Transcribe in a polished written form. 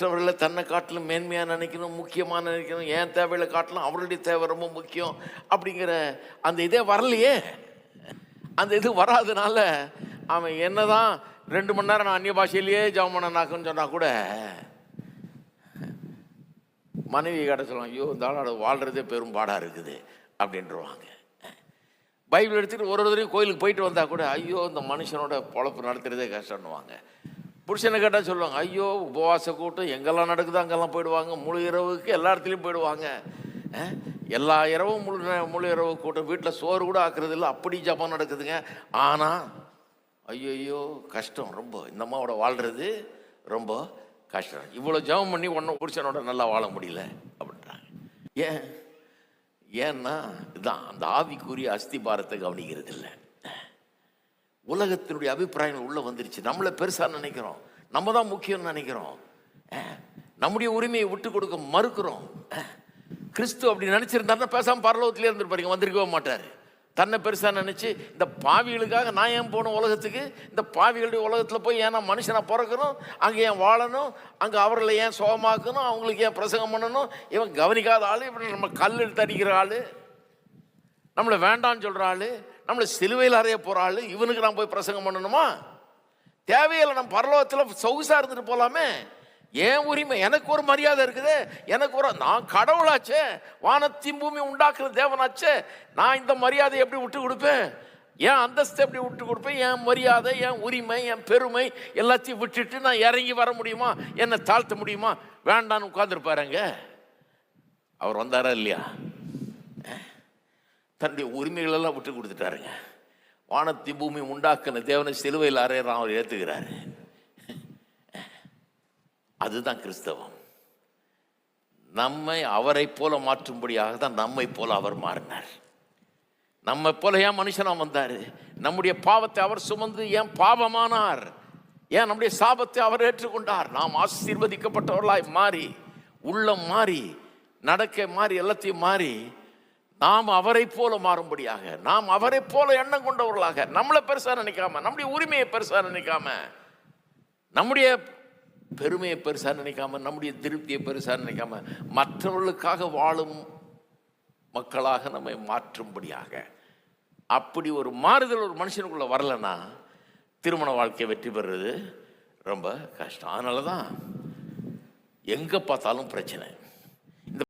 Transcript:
மற்றவர்களை தன்னை காட்டிலும் மேன்மையாக நினைக்கணும், முக்கியமாக நினைக்கணும், ஏன் தேவைகளை காட்டிலும் அவருடைய தேவை ரொம்ப முக்கியம் அப்படிங்கிற அந்த இதே வரலையே. அந்த இது வராதனால அவன் என்னதான் 2 மணி நேரம் நான் அந்நிய பாஷையிலேயே ஜெபம் பண்ணனாக்குன்னு சொன்னால் கூட மனைவி கிட்ட சொல்லுவாங்க, ஐயோ இந்த ஆளோட வாழ்கிறதே பெரும் பாடாக இருக்குது அப்படின்றவாங்க. பைபிள் எடுத்துகிட்டு ஒரு தடவையும் கோயிலுக்கு போயிட்டு வந்தால் கூட ஐயோ இந்த மனுஷனோட பொழப்பு நடத்துகிறதே கஷ்டம்னுவாங்க. புருஷனை கேட்டால் சொல்லுவாங்க, ஐயோ உபவாச கூட்டம் எங்கெல்லாம் நடக்குதோ அங்கெல்லாம் போயிடுவாங்க, முழு இரவுக்கு எல்லா இடத்துலையும் போயிடுவாங்க, எல்லா இரவும் முழு இரவு கூட்டம், வீட்டில் சோறு கூட ஆக்குறது இல்லை, அப்படி ஜபம் நடக்குதுங்க. ஆனால் ஐயோ கஷ்டம் ரொம்ப, இந்த அம்மாவோட வாழ்கிறது ரொம்ப கஷ்டம், இவ்வளோ ஜபம் பண்ணி ஒன்றும் புருஷனோட நல்லா வாழ முடியல அப்படின்றாங்க. ஏன்னா இதுதான் அந்த ஆவிக்குரிய அஸ்திபாரத்தை கவனிக்கிறது இல்லை. உலகத்தினுடைய அபிப்பிராயங்கள் உள்ளே வந்துருச்சு. நம்மளை பெருசாக நினைக்கிறோம், நம்ம தான் முக்கியம்னு நினைக்கிறோம், நம்முடைய உரிமையை விட்டு கொடுக்க மறுக்கிறோம். கிறிஸ்து அப்படி நினச்சிருந்தாருன்னா பேசாமல் பரலோகத்திலே இருந்துருப்பாருங்க, வந்திருக்கவே மாட்டார். தன்னை பெருசாக நினச்சி இந்த பாவிகளுக்காக நான் ஏன் போகணும் உலகத்துக்கு, இந்த பாவிகளுடைய உலகத்தில் போய் ஏன்னா மனுஷனாக பிறக்கணும், அங்கே ஏன் வாழணும், அங்கே அவர்களை ஏன் சோகமாக்கணும், அவங்களுக்கு ஏன் பிரசங்கம் பண்ணணும், இவன் கவனிக்காத ஆள், இவன் நம்ம கல் எடுத்து அடிக்கிற ஆள், நம்மளை வேண்டான்னு சொல்கிற ஆள், நம்மளை சிலுவையில் அறைய போகிற ஆள், இவனுக்கு நான் போய் பிரசங்கம் பண்ணணுமா? தேவையில்லை, நம்ம பரலோகத்தில் சொகுசாக இருந்துட்டு போகலாமே. ஏன் உரிமை, எனக்கு ஒரு மரியாதை இருக்குது, எனக்கு ஒரு, நான் கடவுளாச்சே, வானத்தையும் பூமி உண்டாக்குற தேவனாச்சே, நான் இந்த மரியாதை எப்படி விட்டு கொடுப்பேன்? என் அந்தஸ்தை எப்படி விட்டு கொடுப்பேன்? என் மரியாதை, என் உரிமை, என் பெருமை எல்லாத்தையும் விட்டுட்டு நான் இறங்கி வர முடியுமா? என்னை தாழ்த்த முடியுமா? வேண்டான்னு உட்கார்ந்துருப்பாருங்க. அவர் வந்தாரா இல்லையா? தன்னுடைய உரிமைகளெல்லாம் விட்டு கொடுத்துட்டாருங்க. வானத்தையும் பூமி உண்டாக்குன தேவனை சிலுவையில் அறையிறான், அவர் ஏற்றுக்கிறாரு. அதுதான் கிறிஸ்தவம். நம்மை அவரை போல மாற்றும்படியாக தான் நம்மை போல அவர் மாறினார். நம்மை போல ஏன் மனுஷனா வந்தார்? நம்முடைய பாவத்தை அவர் சுமந்து ஏன் பாவமானார்? ஏன் நம்முடைய சாபத்தை அவர் ஏற்றுக்கொண்டார்? நாம் ஆசீர்வதிக்கப்பட்டவர்களாய் மாறி, உள்ளம் மாறி, நடக்க மாறி, எல்லாத்தையும் மாறி நாம் அவரை போல மாறும்படியாக, நாம் அவரை போல எண்ணம் கொண்டவர்களாக, நம்மளை பெருசாக நினைக்காம, நம்முடைய உரிமையை பெருசாக நினைக்காம, நம்முடைய பெருமையை பெருசாக நினைக்காம, நம்முடைய திருப்தியை பெருசாக நினைக்காம, மற்றவர்களுக்காக வாழும் மக்களாக நம்மை மாற்றும்படியாக, அப்படி ஒரு மாறுதல் ஒரு மனுஷனுக்குள்ள வரலன்னா திருமண வாழ்க்கையை வெற்றி பெறுறது ரொம்ப கஷ்டம். அதனால தான் எங்கே பார்த்தாலும் பிரச்சனை.